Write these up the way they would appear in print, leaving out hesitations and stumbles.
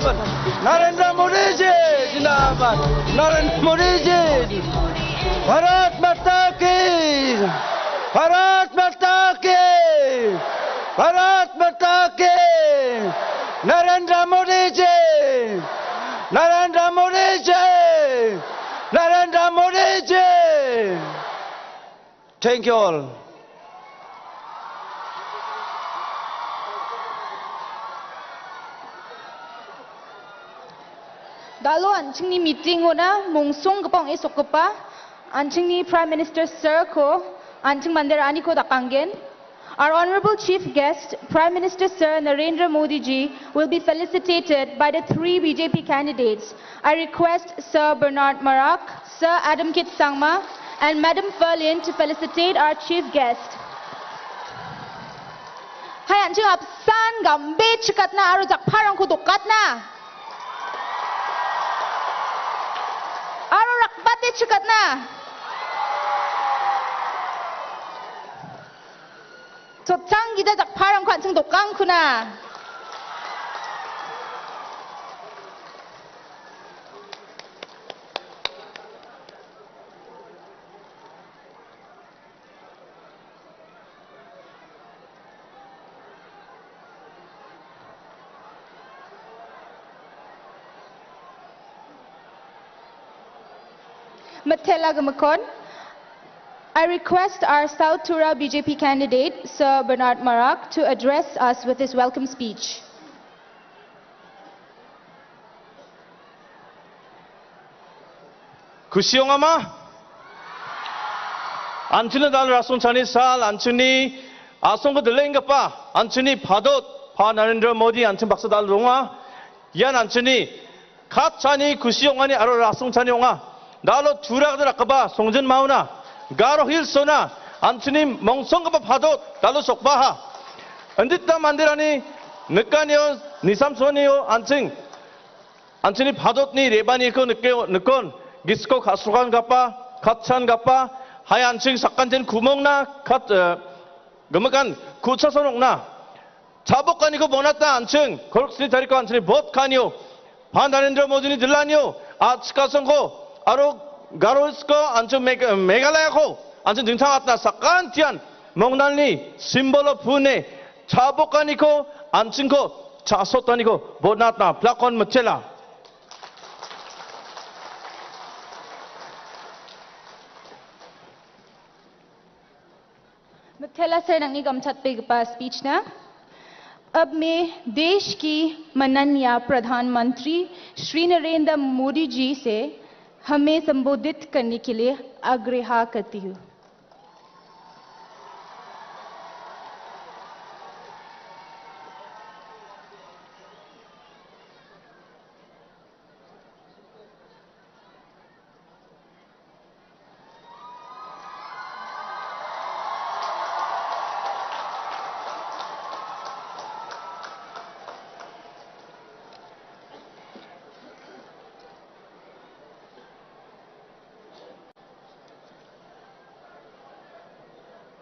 जिंदाबाद नरेंद्र मोदी जी जिंदाबाद नरेंद्र मोदी जी भारत माता की भारत माता की भारत माता की Narendra Modi ji Narendra Modi ji Narendra Modi ji thank you all Dalo anchingni meeting ona mungsong gapang esokpa anchingni Prime Minister Sir ko anching mandirani ko dakangen. Our honorable chief guest Prime Minister Sir Narendra Modi ji will be felicitated by the 3 BJP candidates. I request Sir Bernard Marak, Sir Adam Kit Sangma and Madam Ferlin to felicitate our chief guest. Hai anching apsan gambe chikatna aru jakparang ko dokatna. Aro rakbate chukat na. So chang gida jak parang kwan chung dokang kuna. Matela Gamakon. I request our South Tura BJP candidate, Sir Bernard Marak, to address us with his welcome speech. Kusiongama Antuni dal rasun chani sal Antuni asong ko delenga pa Antuni padot pa Narendra Modi Antuni baksa dal ronga yan Antuni kat chani kusiongani aro rasun chani onga dalo turag들 akaba 송전 마우나 가로 힐소나 Antuni 멍성 ko pa padot dalo sokbaha andita mandirani 느까니요 니삼소니요 Antuni padot ni rebani ko 느건 기스코 가수관 가빠 가찬 가빠 하얀층 삭간된 구멍나 갓 그만간 구차선옥나 자복간이고 뭐났다 안층 거룩스니 다리고 안층이 벗간이요 반다렌드로 모든이 들라니요 아츠카선고 아로 가로스코 안층 메갈라야고 안층 등탕왔다 삭간티안 멍날니 심벌로 분에 자복간이고 안층고 자소다니고 뭐났다 플라콘 멋jel라 मिथेला sir नंगी गमछत पे पास speech ना अब मैं देश की माननीय प्रधानमंत्री श्री नरेंद्र मोदी जी से हमें संबोधित करने के लिए आग्रह करती हूँ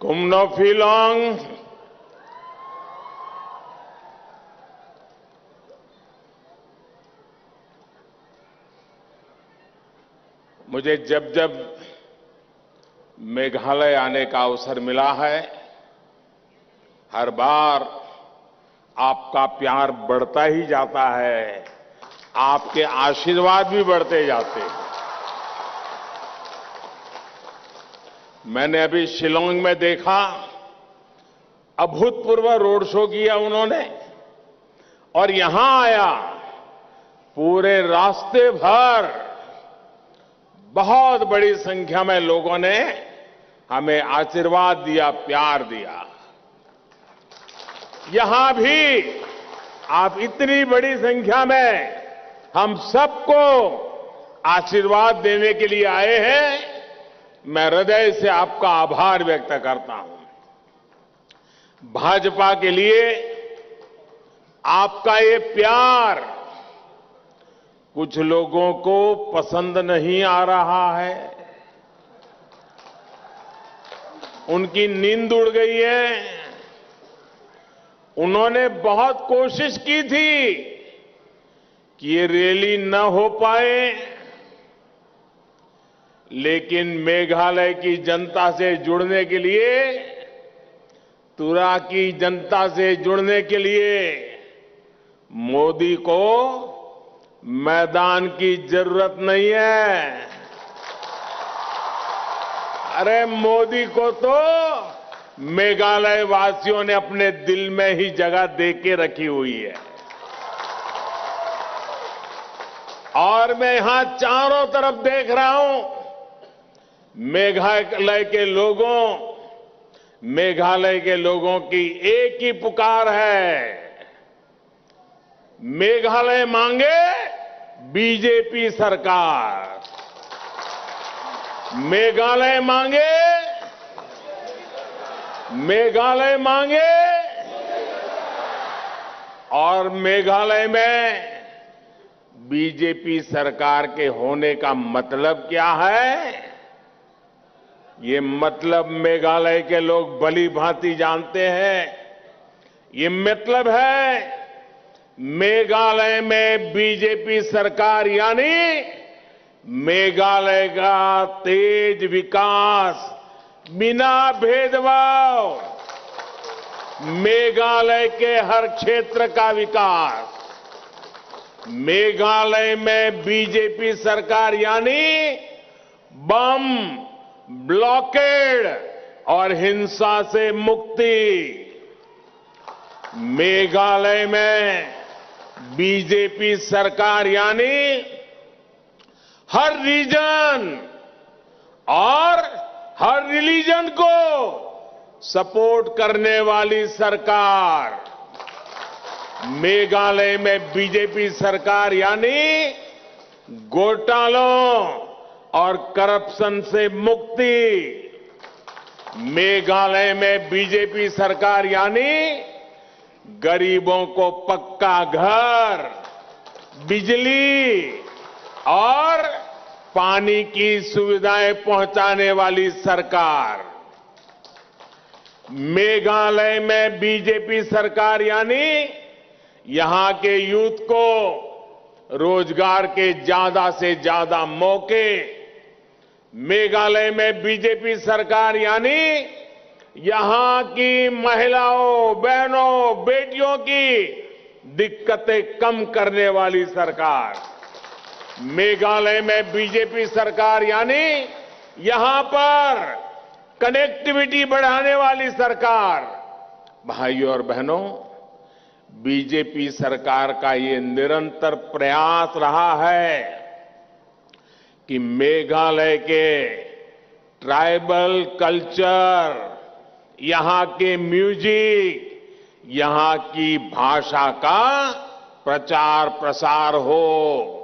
कुमनोफिलोंग मुझे जब जब मेघालय आने का अवसर मिला है हर बार आपका प्यार बढ़ता ही जाता है आपके आशीर्वाद भी बढ़ते जाते हैं मैंने अभी शिलोंग में देखा अभूतपूर्व रोड शो किया उन्होंने और यहां आया पूरे रास्ते भर बहुत बड़ी संख्या में लोगों ने हमें आशीर्वाद दिया प्यार दिया यहां भी आप इतनी बड़ी संख्या में हम सबको आशीर्वाद देने के लिए आए हैं मैं हृदय से आपका आभार व्यक्त करता हूं भाजपा के लिए आपका ये प्यार कुछ लोगों को पसंद नहीं आ रहा है उनकी नींद उड़ गई है उन्होंने बहुत कोशिश की थी कि ये रैली न हो पाए, लेकिन मेघालय की जनता से जुड़ने के लिए, तुरा की जनता से जुड़ने के लिए मोदी को मैदान की जरूरत नहीं है। अरे मोदी को तो मेघालय वासियों ने अपने दिल में ही जगह दे के रखी हुई है। और मैं यहां चारों तरफ देख रहा हूं, मेघालय के लोगों की एक ही पुकार है, मेघालय मांगे बीजेपी सरकार, मेघालय मांगे और मेघालय में बीजेपी सरकार के होने का मतलब क्या है? ये मतलब मेघालय के लोग भली भांति जानते हैं। ये मतलब है मेघालय में बीजेपी सरकार यानी मेघालय का तेज विकास बिना भेदभाव, मेघालय के हर क्षेत्र का विकास। मेघालय में बीजेपी सरकार यानी बम, ब्लॉकेड और हिंसा से मुक्ति। मेघालय में बीजेपी सरकार यानी हर रीजन और हर रिलीजन को सपोर्ट करने वाली सरकार। मेघालय में बीजेपी सरकार यानी घोटालों और करप्शन से मुक्ति। मेघालय में बीजेपी सरकार यानी गरीबों को पक्का घर, बिजली और पानी की सुविधाएं पहुंचाने वाली सरकार। मेघालय में बीजेपी सरकार यानी यहां के यूथ को रोजगार के ज्यादा से ज्यादा मौके। मेघालय में बीजेपी सरकार यानी यहां की महिलाओं, बहनों, बेटियों की दिक्कतें कम करने वाली सरकार। मेघालय में बीजेपी सरकार यानी यहां पर कनेक्टिविटी बढ़ाने वाली सरकार। भाइयों और बहनों, बीजेपी सरकार का ये निरंतर प्रयास रहा है कि मेघालय के ट्राइबल कल्चर, यहां के म्यूजिक, यहां की भाषा का प्रचार प्रसार हो।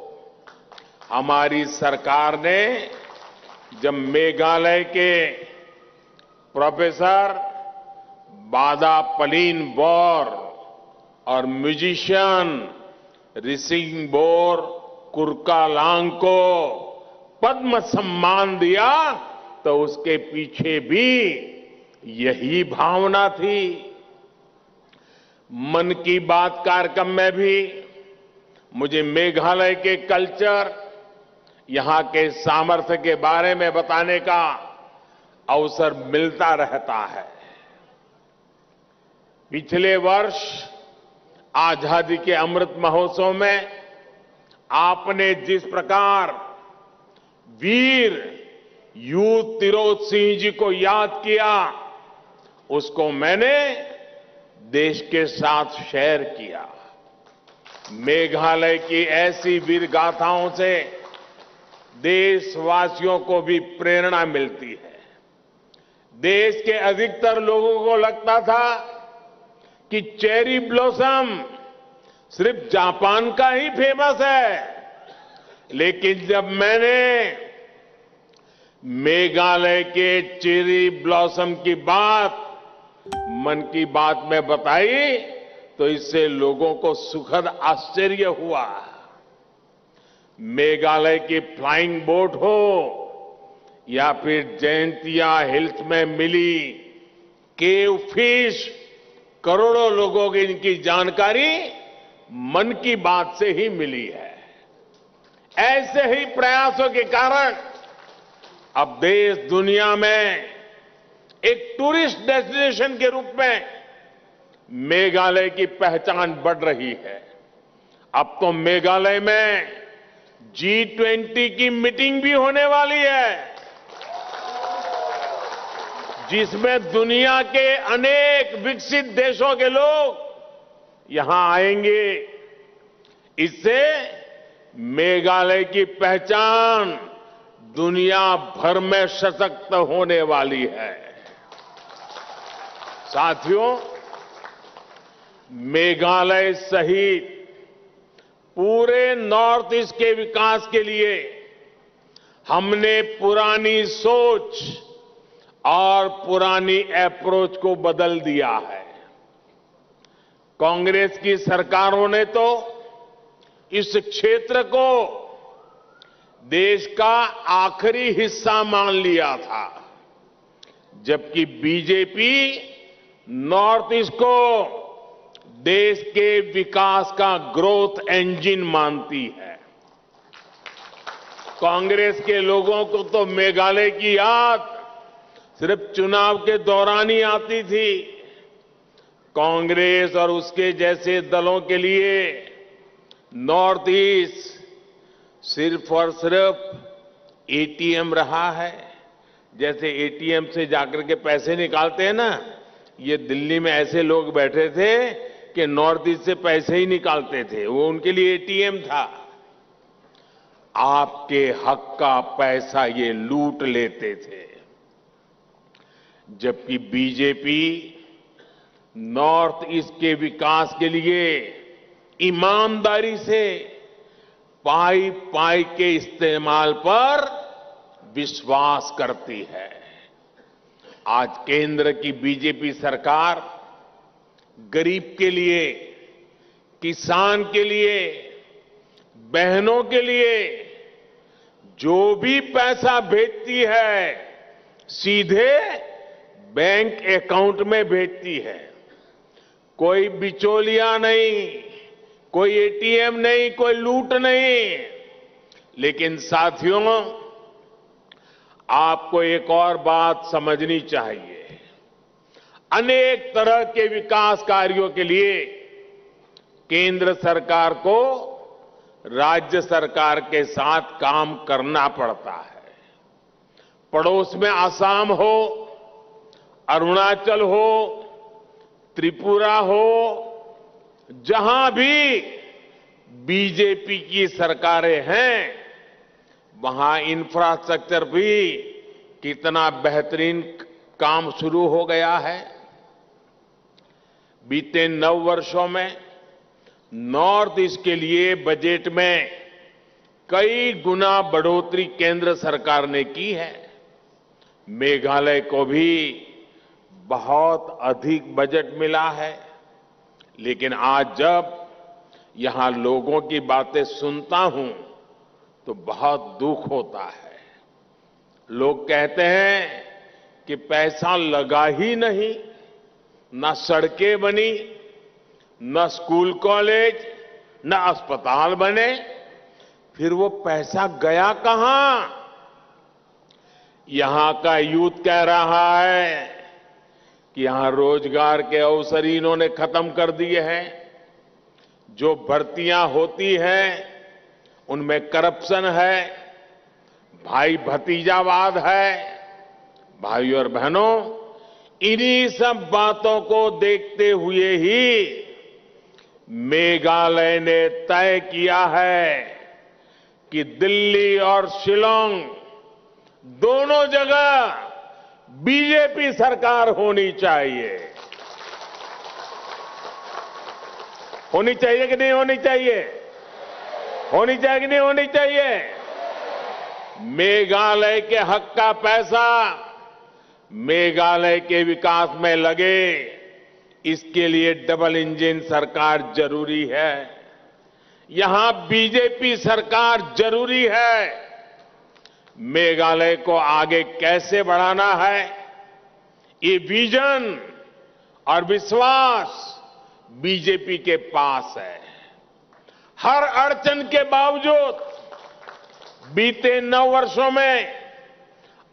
हमारी सरकार ने जब मेघालय के प्रोफेसर बादा पलीन बोर और म्यूजिशियन रिसिंगबोर कुरकालांग को पद्म सम्मान दिया तो उसके पीछे भी यही भावना थी। मन की बात कार्यक्रम में भी मुझे मेघालय के कल्चर, यहां के सामर्थ्य के बारे में बताने का अवसर मिलता रहता है। पिछले वर्ष आजादी के अमृत महोत्सव में आपने जिस प्रकार वीर यू तिरोत सिंह जी को याद किया, उसको मैंने देश के साथ शेयर किया। मेघालय की ऐसी वीर गाथाओं से देशवासियों को भी प्रेरणा मिलती है। देश के अधिकतर लोगों को लगता था कि चेरी ब्लॉसम सिर्फ जापान का ही फेमस है, लेकिन जब मैंने मेघालय के चेरी ब्लॉसम की बात मन की बात में बताई तो इससे लोगों को सुखद आश्चर्य हुआ। मेघालय की फ्लाइंग बोट हो या फिर जयंतिया हिल्स में मिली केव फिश, करोड़ों लोगों की इनकी जानकारी मन की बात से ही मिली है। ऐसे ही प्रयासों के कारण अब देश दुनिया में एक टूरिस्ट डेस्टिनेशन के रूप में मेघालय की पहचान बढ़ रही है। अब तो मेघालय में G20 की मीटिंग भी होने वाली है, जिसमें दुनिया के अनेक विकसित देशों के लोग यहां आएंगे। इससे मेघालय की पहचान दुनिया भर में सशक्त होने वाली है। साथियों, मेघालय सहित पूरे नॉर्थ ईस्ट के विकास के लिए हमने पुरानी सोच और पुरानी अप्रोच को बदल दिया है। कांग्रेस की सरकारों ने तो इस क्षेत्र को देश का आखिरी हिस्सा मान लिया था, जबकि बीजेपी नॉर्थ ईस्ट को देश के विकास का ग्रोथ इंजन मानती है। कांग्रेस के लोगों को तो मेघालय की याद सिर्फ चुनाव के दौरान ही आती थी। कांग्रेस और उसके जैसे दलों के लिए नॉर्थ ईस्ट सिर्फ और सिर्फ एटीएम रहा है। जैसे एटीएम से जाकर के पैसे निकालते हैं ना, ये दिल्ली में ऐसे लोग बैठे थे कि नॉर्थ ईस्ट से पैसे ही निकालते थे, वो उनके लिए एटीएम था। आपके हक का पैसा ये लूट लेते थे, जबकि बीजेपी नॉर्थ ईस्ट के विकास के लिए ईमानदारी से पाई पाई के इस्तेमाल पर विश्वास करती है। आज केंद्र की बीजेपी सरकार गरीब के लिए, किसान के लिए, बहनों के लिए जो भी पैसा भेजती है सीधे बैंक अकाउंट में भेजती है। कोई बिचौलिया नहीं, कोई एटीएम नहीं, कोई लूट नहीं। लेकिन साथियों, आपको एक और बात समझनी चाहिए। अनेक तरह के विकास कार्यों के लिए केंद्र सरकार को राज्य सरकार के साथ काम करना पड़ता है। पड़ोस में आसाम हो, अरुणाचल हो, त्रिपुरा हो, जहां भी बीजेपी की सरकारें हैं, वहां इंफ्रास्ट्रक्चर भी कितना बेहतरीन काम शुरू हो गया है। बीते 9 वर्षों में नॉर्थ ईस्ट के लिए बजट में कई गुना बढ़ोतरी केंद्र सरकार ने की है। मेघालय को भी बहुत अधिक बजट मिला है। लेकिन आज जब यहां लोगों की बातें सुनता हूं तो बहुत दुख होता है। लोग कहते हैं कि पैसा लगा ही नहीं, न सड़कें बनी, न स्कूल कॉलेज, न अस्पताल बने, फिर वो पैसा गया कहां? यहां का यूथ कह रहा है कि यहां रोजगार के अवसर इन्होंने खत्म कर दिए हैं। जो भर्तियां होती हैं उनमें करप्शन है, भाई भतीजावाद है। भाई और बहनों, इन्हीं सब बातों को देखते हुए ही मेघालय ने तय किया है कि दिल्ली और शिलांग दोनों जगह बीजेपी सरकार होनी चाहिए। होनी चाहिए कि नहीं होनी चाहिए? होनी चाहिए कि नहीं होनी चाहिए? मेघालय के हक का पैसा मेघालय के विकास में लगे, इसके लिए डबल इंजन सरकार जरूरी है। यहां बीजेपी सरकार जरूरी है। मेघालय को आगे कैसे बढ़ाना है, ये विजन और विश्वास बीजेपी के पास है। हर अड़चन के बावजूद बीते 9 वर्षों में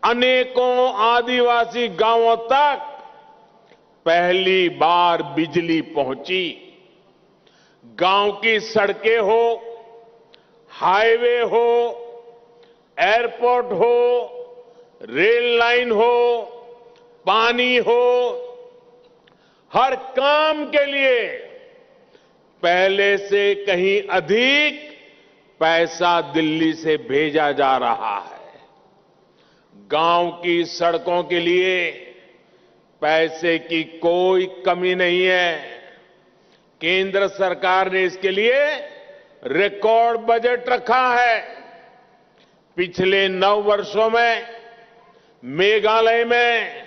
अनेकों आदिवासी गांवों तक पहली बार बिजली पहुंची। गांव की सड़कें हो, हाईवे हो, एयरपोर्ट हो, रेल लाइन हो, पानी हो, हर काम के लिए पहले से कहीं अधिक पैसा दिल्ली से भेजा जा रहा है। गांव की सड़कों के लिए पैसे की कोई कमी नहीं है। केंद्र सरकार ने इसके लिए रिकॉर्ड बजट रखा है। पिछले 9 वर्षों में मेघालय में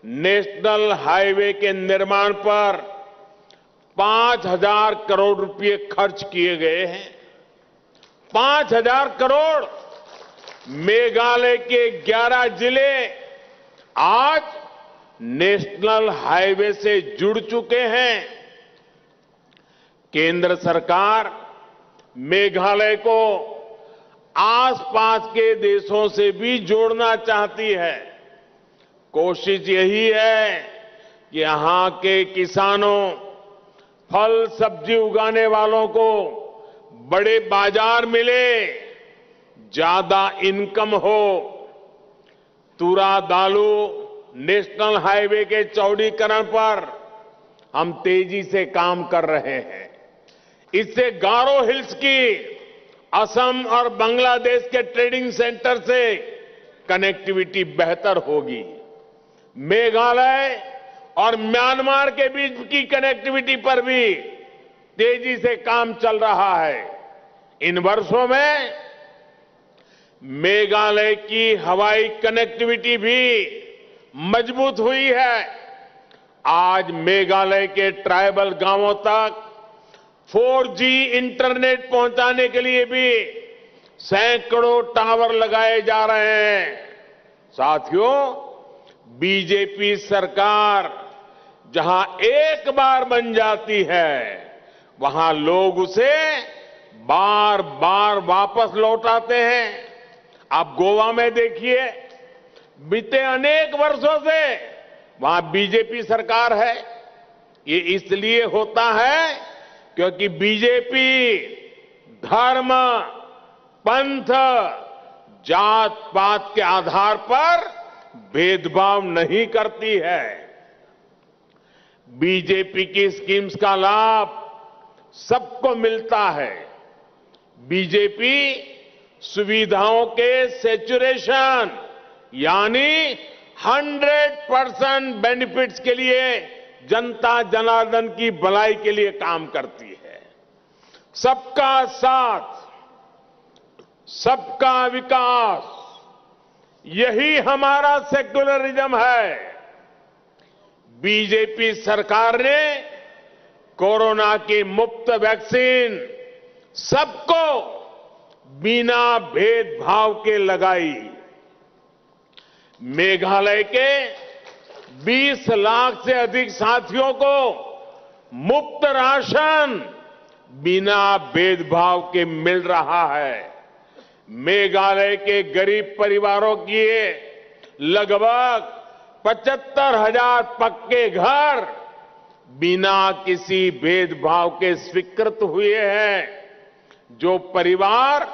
नेशनल हाईवे के निर्माण पर 5,000 करोड़ रुपए खर्च किए गए हैं। 5,000 करोड़। मेघालय के 11 जिले आज नेशनल हाईवे से जुड़ चुके हैं। केंद्र सरकार मेघालय को आसपास के देशों से भी जोड़ना चाहती है। कोशिश यही है कि यहां के किसानों, फल सब्जी उगाने वालों को बड़े बाजार मिले, ज्यादा इनकम हो। तुरा दालू नेशनल हाईवे के चौड़ीकरण पर हम तेजी से काम कर रहे हैं। इससे गारो हिल्स की असम और बांग्लादेश के ट्रेडिंग सेंटर से कनेक्टिविटी बेहतर होगी। मेघालय और म्यांमार के बीच की कनेक्टिविटी पर भी तेजी से काम चल रहा है। इन वर्षों में मेघालय की हवाई कनेक्टिविटी भी मजबूत हुई है। आज मेघालय के ट्राइबल गांवों तक 4G इंटरनेट पहुंचाने के लिए भी सैकड़ों टावर लगाए जा रहे हैं। साथियों, बीजेपी सरकार जहां एक बार बन जाती है, वहां लोग उसे बार बार वापस लौटाते हैं। आप गोवा में देखिए, बीते अनेक वर्षों से वहां बीजेपी सरकार है। ये इसलिए होता है क्योंकि बीजेपी धर्म, पंथ, जात पात के आधार पर भेदभाव नहीं करती है। बीजेपी की स्कीम्स का लाभ सबको मिलता है। बीजेपी सुविधाओं के सैचुरेशन यानी 100% बेनिफिट्स के लिए जनता जनार्दन की भलाई के लिए काम करती है। सबका साथ, सबका विकास, यही हमारा सेक्युलरिज्म है। बीजेपी सरकार ने कोरोना की मुफ्त वैक्सीन सबको बिना भेदभाव के लगाई। मेघालय के 20 लाख से अधिक साथियों को मुफ्त राशन बिना भेदभाव के मिल रहा है। मेघालय के गरीब परिवारों की लगभग 75,000 पक्के घर बिना किसी भेदभाव के स्वीकृत हुए हैं। जो परिवार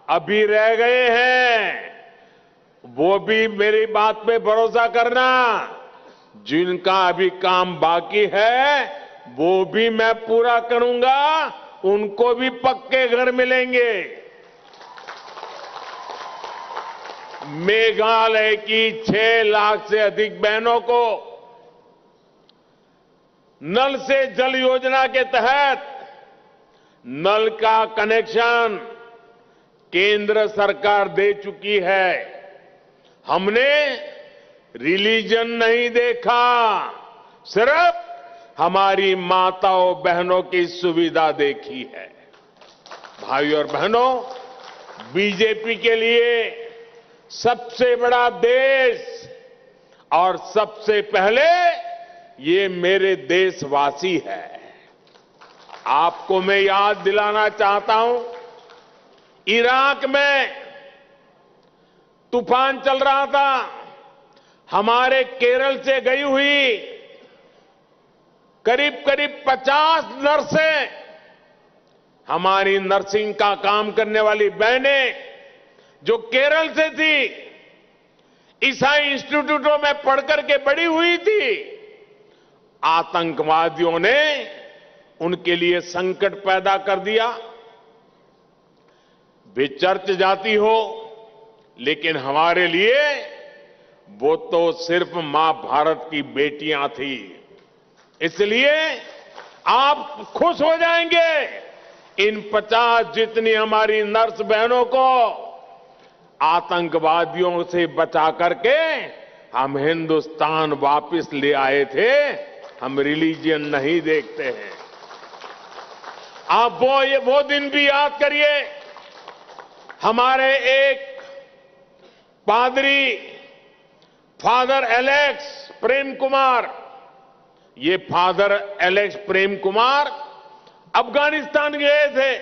अभी रह गए हैं, वो भी मेरी बात पे भरोसा करना, जिनका अभी काम बाकी है वो भी मैं पूरा करूंगा, उनको भी पक्के घर मिलेंगे। मेघालय की 6 लाख से अधिक बहनों को नल से जल योजना के तहत नल का कनेक्शन केंद्र सरकार दे चुकी है। हमने रिलीजन नहीं देखा, सिर्फ हमारी माताओं बहनों की सुविधा देखी है। भाइयों और बहनों, बीजेपी के लिए सबसे बड़ा देश और सबसे पहले ये मेरे देशवासी है। आपको मैं याद दिलाना चाहता हूं, इराक में तूफान चल रहा था, हमारे केरल से गई हुई करीब करीब 50 नर्सें, हमारी नर्सिंग का काम करने वाली बहनें जो केरल से थी, ईसाई इंस्टीट्यूटों में पढ़कर के बड़ी हुई थी, आतंकवादियों ने उनके लिए संकट पैदा कर दिया। वे चर्च जाती हो, लेकिन हमारे लिए वो तो सिर्फ मां भारत की बेटियां थी। इसलिए आप खुश हो जाएंगे, इन 50 जितनी हमारी नर्स बहनों को आतंकवादियों से बचा करके हम हिंदुस्तान वापस ले आए थे। हम रिलीजियन नहीं देखते हैं। आप वो दिन भी याद करिए। हमारे एक पादरी फादर एलेक्स प्रेम कुमार, ये फादर एलेक्स प्रेम कुमार अफगानिस्तान गए थे।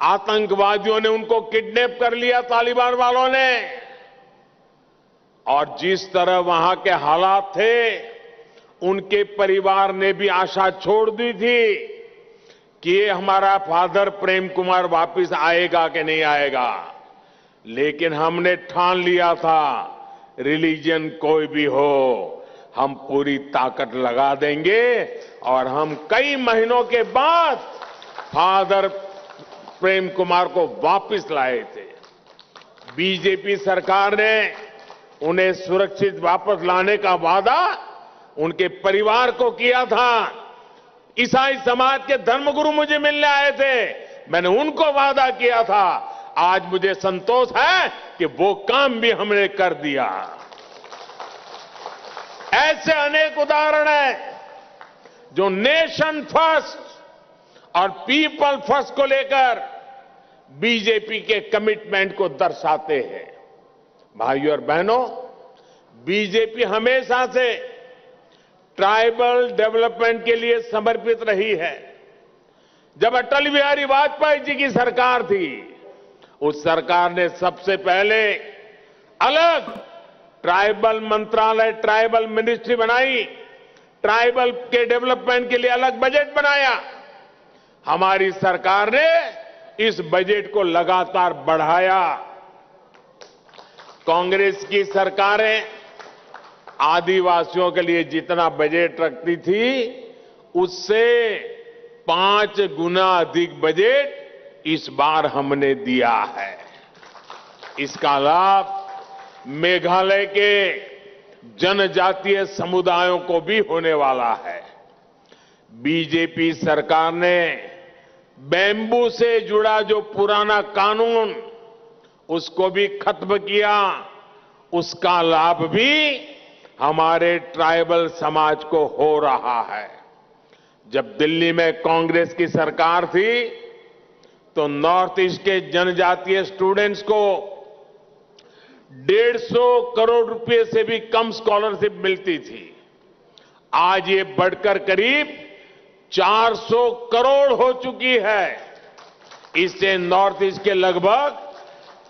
आतंकवादियों ने उनको किडनैप कर लिया, तालिबान वालों ने, और जिस तरह वहां के हालात थे, उनके परिवार ने भी आशा छोड़ दी थी कि ये हमारा फादर प्रेम कुमार वापस आएगा कि नहीं आएगा। लेकिन हमने ठान लिया था, रिलीजन कोई भी हो, हम पूरी ताकत लगा देंगे। और हम कई महीनों के बाद फादर प्रेम कुमार को वापस लाए थे। बीजेपी सरकार ने उन्हें सुरक्षित वापस लाने का वादा उनके परिवार को किया था। ईसाई समाज के धर्मगुरु मुझे मिलने आए थे, मैंने उनको वादा किया था। आज मुझे संतोष है कि वो काम भी हमने कर दिया। ऐसे अनेक उदाहरण हैं जो नेशन फर्स्ट और पीपल फर्स्ट को लेकर बीजेपी के कमिटमेंट को दर्शाते हैं। भाइयों और बहनों, बीजेपी हमेशा से ट्राइबल डेवलपमेंट के लिए समर्पित रही है। जब अटल बिहारी वाजपेयी जी की सरकार थी, उस सरकार ने सबसे पहले अलग ट्राइबल मंत्रालय, ट्राइबल मिनिस्ट्री बनाई, ट्राइबल के डेवलपमेंट के लिए अलग बजट बनाया। हमारी सरकार ने इस बजट को लगातार बढ़ाया। कांग्रेस की सरकारें आदिवासियों के लिए जितना बजट रखती थी, उससे 5 गुना अधिक बजट इस बार हमने दिया है। इसका लाभ मेघालय के जनजातीय समुदायों को भी होने वाला है। बीजेपी सरकार ने बैम्बू से जुड़ा जो पुराना कानून, उसको भी खत्म किया। उसका लाभ भी हमारे ट्राइबल समाज को हो रहा है। जब दिल्ली में कांग्रेस की सरकार थी, तो नॉर्थ ईस्ट के जनजातीय स्टूडेंट्स को 150 करोड़ रुपए से भी कम स्कॉलरशिप मिलती थी। आज ये बढ़कर करीब 400 करोड़ हो चुकी है। इससे नॉर्थ ईस्ट के लगभग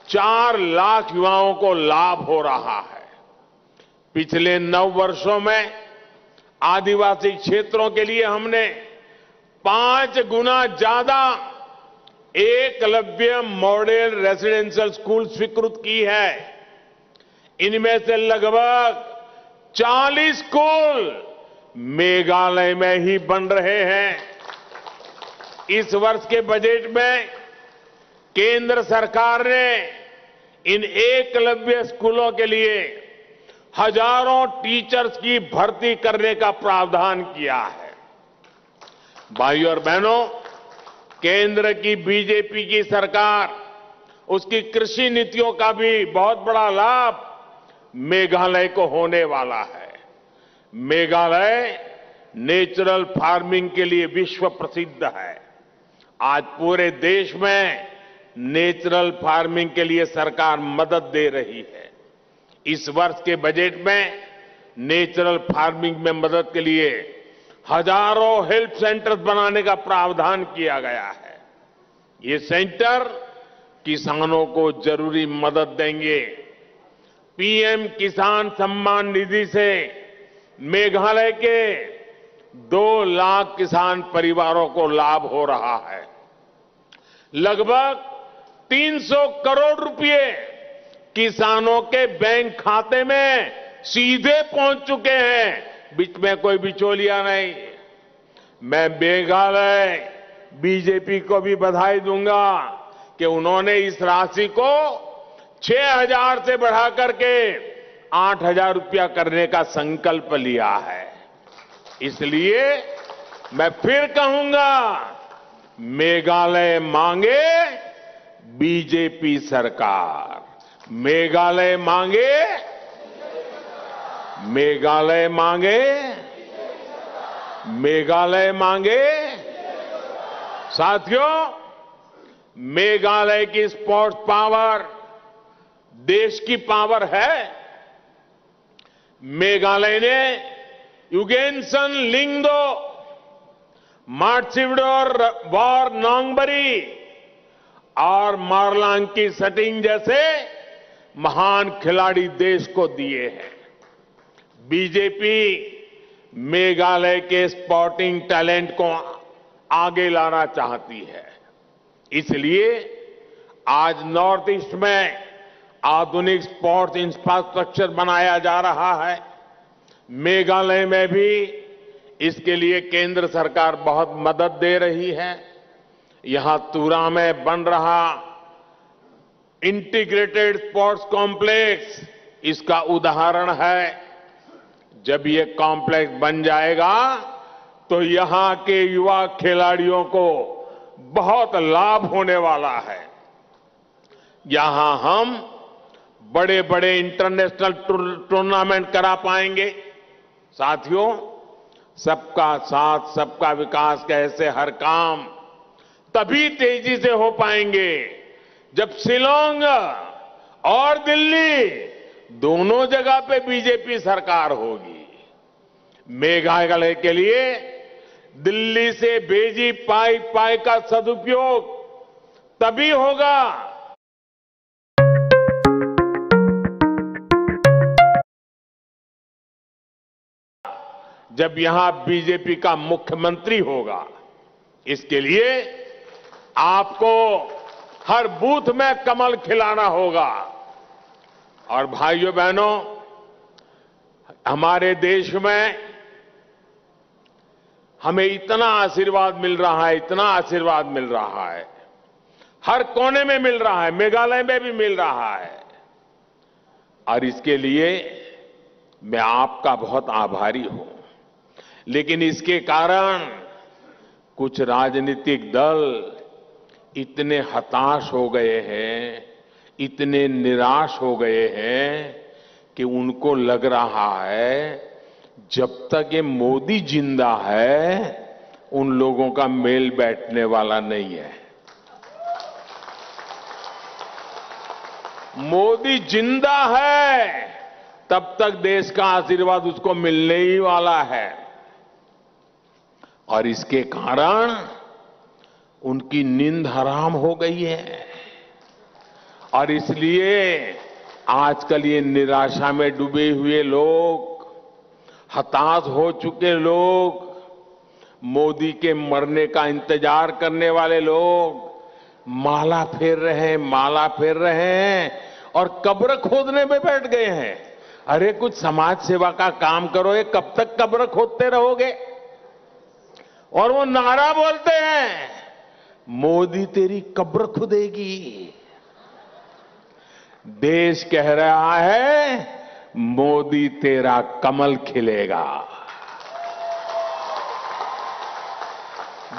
4 लाख युवाओं को लाभ हो रहा है। पिछले 9 वर्षों में आदिवासी क्षेत्रों के लिए हमने 5 गुना ज्यादा एकलव्य मॉडल रेसिडेंशियल स्कूल स्वीकृत की है। इनमें से लगभग 40 स्कूल मेघालय में ही बन रहे हैं। इस वर्ष के बजट में केंद्र सरकार ने इन एकलव्य स्कूलों के लिए हजारों टीचर्स की भर्ती करने का प्रावधान किया है। भाइयों और बहनों, केंद्र की बीजेपी की सरकार, उसकी कृषि नीतियों का भी बहुत बड़ा लाभ मेघालय को होने वाला है। मेघालय नेचुरल फार्मिंग के लिए विश्व प्रसिद्ध है। आज पूरे देश में नेचुरल फार्मिंग के लिए सरकार मदद दे रही है। इस वर्ष के बजट में नेचुरल फार्मिंग में मदद के लिए हजारों हेल्प सेंटर बनाने का प्रावधान किया गया है। ये सेंटर किसानों को जरूरी मदद देंगे। पीएम किसान सम्मान निधि से मेघालय के 2 लाख किसान परिवारों को लाभ हो रहा है। लगभग 300 करोड़ रुपए किसानों के बैंक खाते में सीधे पहुंच चुके हैं, बीच में कोई बिचौलिया नहीं। मैं मेघालय बीजेपी को भी बधाई दूंगा कि उन्होंने इस राशि को 6,000 से बढ़ाकर के 8,000 रुपया करने का संकल्प लिया है। इसलिए मैं फिर कहूंगा, मेघालय मांगे बीजेपी सरकार, मेघालय मांगे, मेघालय मांगे, मेघालय मांगे। साथियों, मेघालय की स्पोर्ट्स पावर देश की पावर है। मेघालय ने युगेनसन लिंगदो, मार्सिवडोर वॉर नोंगबरी और मारलांकी सटिंग जैसे महान खिलाड़ी देश को दिए हैं। बीजेपी मेघालय के स्पोर्टिंग टैलेंट को आगे लाना चाहती है। इसलिए आज नॉर्थ ईस्ट में आधुनिक स्पोर्ट्स इंफ्रास्ट्रक्चर बनाया जा रहा है। मेघालय में भी इसके लिए केंद्र सरकार बहुत मदद दे रही है। यहां तुरा में बन रहा इंटीग्रेटेड स्पोर्ट्स कॉम्प्लेक्स इसका उदाहरण है। जब ये कॉम्प्लेक्स बन जाएगा तो यहां के युवा खिलाड़ियों को बहुत लाभ होने वाला है। यहां हम बड़े बड़े इंटरनेशनल टूर्नामेंट करा पाएंगे। साथियों, सबका साथ सबका विकास के ऐसे हर काम तभी तेजी से हो पाएंगे जब शिलांग और दिल्ली दोनों जगह पे बीजेपी सरकार होगी। मेघालय के लिए दिल्ली से भेजी पाई का सदुपयोग तभी होगा जब यहां बीजेपी का मुख्यमंत्री होगा। इसके लिए आपको हर बूथ में कमल खिलाना होगा। और भाइयों बहनों, हमारे देश में हमें इतना आशीर्वाद मिल रहा है, इतना आशीर्वाद मिल रहा है, हर कोने में मिल रहा है, मेघालय में भी मिल रहा है। और इसके लिए मैं आपका बहुत आभारी हूं। लेकिन इसके कारण कुछ राजनीतिक दल इतने हताश हो गए हैं, इतने निराश हो गए हैं कि उनको लग रहा है जब तक ये मोदी जिंदा है उन लोगों का मेल बैठने वाला नहीं है। मोदी जिंदा है तब तक देश का आशीर्वाद उसको मिलने ही वाला है। और इसके कारण उनकी नींद हराम हो गई है। और इसलिए आजकल ये निराशा में डूबे हुए लोग, हताश हो चुके लोग, मोदी के मरने का इंतजार करने वाले लोग माला फेर रहे हैं और कब्र खोदने में बैठ गए हैं। अरे कुछ समाज सेवा का काम करो, ये कब तक कब्र खोदते रहोगे? और वो नारा बोलते हैं, मोदी तेरी कब्र खुदेगी। देश कह रहा है, मोदी तेरा कमल खिलेगा।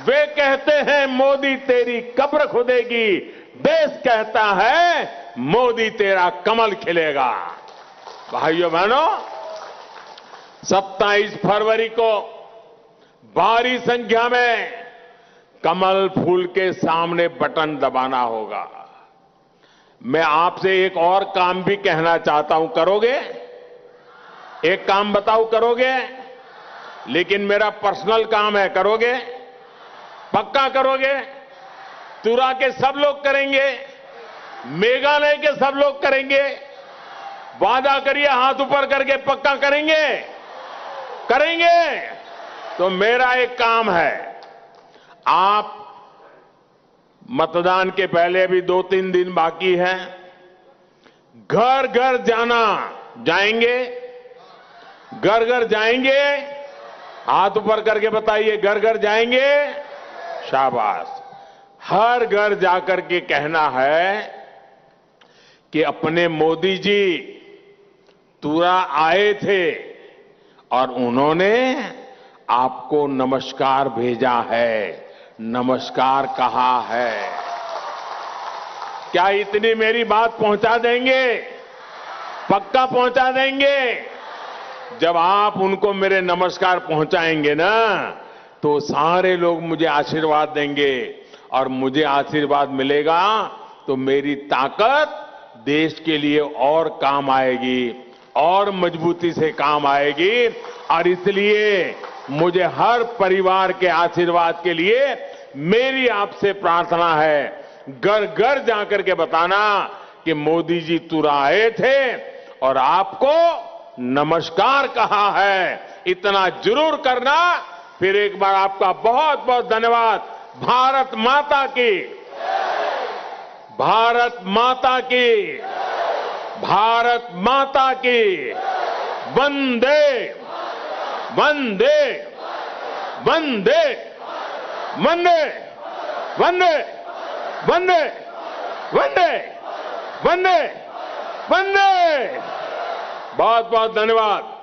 वे कहते हैं मोदी तेरी कब्र खुदेगी, देश कहता है मोदी तेरा कमल खिलेगा। भाइयों बहनों, 27 फरवरी को भारी संख्या में कमल फूल के सामने बटन दबाना होगा। मैं आपसे एक और काम भी कहना चाहता हूं, करोगे? एक काम बताओ, करोगे? लेकिन मेरा पर्सनल काम है, करोगे? पक्का करोगे? तुरा के सब लोग करेंगे? मेघालय के सब लोग करेंगे? वादा करिए, हाथ ऊपर करके पक्का करेंगे? करेंगे? तो मेरा एक काम है, आप मतदान के पहले भी 2-3 दिन बाकी है, घर घर जाएंगे? घर घर जाएंगे? हाथ ऊपर करके बताइए, घर घर जाएंगे? शाबाश। हर घर जाकर के कहना है कि अपने मोदी जी तुरा आए थे और उन्होंने आपको नमस्कार भेजा है, नमस्कार कहा है। क्या इतनी मेरी बात पहुंचा देंगे? पक्का पहुंचा देंगे? जब आप उनको मेरे नमस्कार पहुंचाएंगे ना, तो सारे लोग मुझे आशीर्वाद देंगे और मुझे आशीर्वाद मिलेगा तो मेरी ताकत देश के लिए और काम आएगी और मजबूती से काम आएगी। और इसलिए मुझे हर परिवार के आशीर्वाद के लिए मेरी आपसे प्रार्थना है, घर घर जाकर के बताना कि मोदी जी तुरा आए थे और आपको नमस्कार कहा है। इतना जरूर करना। फिर एक बार आपका बहुत बहुत धन्यवाद। भारत माता की, भारत माता की, भारत माता की। वंदे वंदे वंदे वंदे वंदे वंदे वंदे वंदे वंदे। बहुत बहुत धन्यवाद।